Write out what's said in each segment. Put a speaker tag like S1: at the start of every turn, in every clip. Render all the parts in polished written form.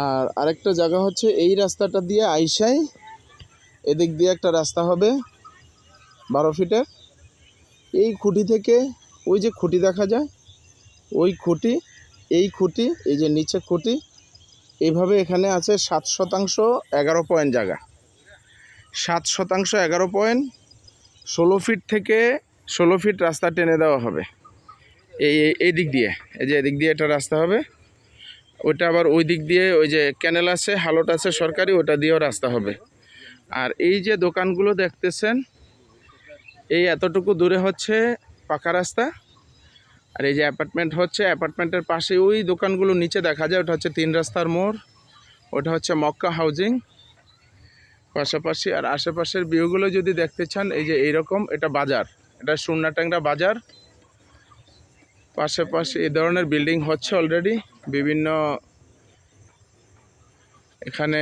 S1: আর আরেকটা জায়গা হচ্ছে এই রাস্তাটা দিয়ে আইসাই এদিক দিয়ে একটা রাস্তা হবে 12 ফিটের। এই খুঁটি থেকে ওই যে খুঁটি দেখা যায়, ওই খুঁটি, এই খুঁটি, এই যে নিচে খুঁটি, এইভাবে এখানে আছে 7 শতাংশ 11 পয়েন্ট জায়গা। 7 শতাংশ 11 পয়েন্ট, 16 ফিট থেকে 16 ফিট রাস্তা টেনে দেওয়া হবে এই দিক দিয়ে। এই যে এদিক দিয়ে একটা রাস্তা হবে, ওইটা আবার ওই দিক দিয়ে ওই যে ক্যানেল আছে, হালট আছে সরকারি, ওটা দিয়েও রাস্তা হবে। আর এই যে দোকানগুলো দেখতেছেন, এই এতটুকু দূরে হচ্ছে পাকা রাস্তা। আর এই যে অ্যাপার্টমেন্ট হচ্ছে, অ্যাপার্টমেন্টের পাশে ওই দোকানগুলো নিচে দেখা যায়, ওটা হচ্ছে 3 রাস্তার মোড়, ওটা হচ্ছে মক্কা হাউজিং পাশাপাশি। আর আশেপাশের ভিউগুলো যদি দেখতে চান, এই যে এইরকম, এটা বাজার, এটা সুন্নাটাংরা বাজার। পাশাপাশি এই ধরনের বিল্ডিং হচ্ছে অলরেডি, বিভিন্ন এখানে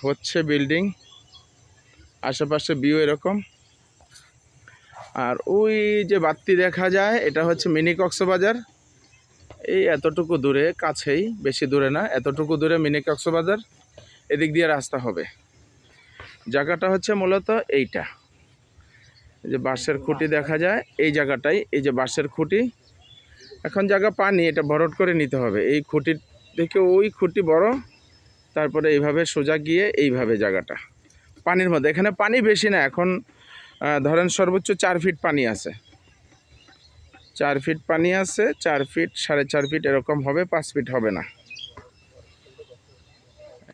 S1: হচ্ছে বিল্ডিং, আশেপাশে ভিউ এরকম। আর ওই যে বাতি দেখা যায়, এটা হচ্ছে মিনি কক্সবাজার। এই এতটুকু দূরে, কাছেই, বেশি দূরে না, এতটুকু দূরে মিনি কক্সবাজার। এদিক দিয়ে রাস্তা হবে। জায়গাটা হচ্ছে মূলত এইটা, এই যে বাঁশের খুঁটি দেখা যায়, এই জায়গাটাই, এই যে বাঁশের খুঁটি। এখন জায়গা পানি, এটা ভরট করে নিতে হবে। এই খুঁটির থেকে ওই খুঁটি বড়, তারপরে এইভাবে সোজা গিয়ে এইভাবে জায়গাটা পানির মধ্যে। এখানে পানি বেশি না, এখন ধরেন সর্বোচ্চ 4 ফিট পানি আছে, 4 ফিট পানি আছে, 4 ফিট 4.5 ফিট এরকম হবে, 5 ফিট হবে না।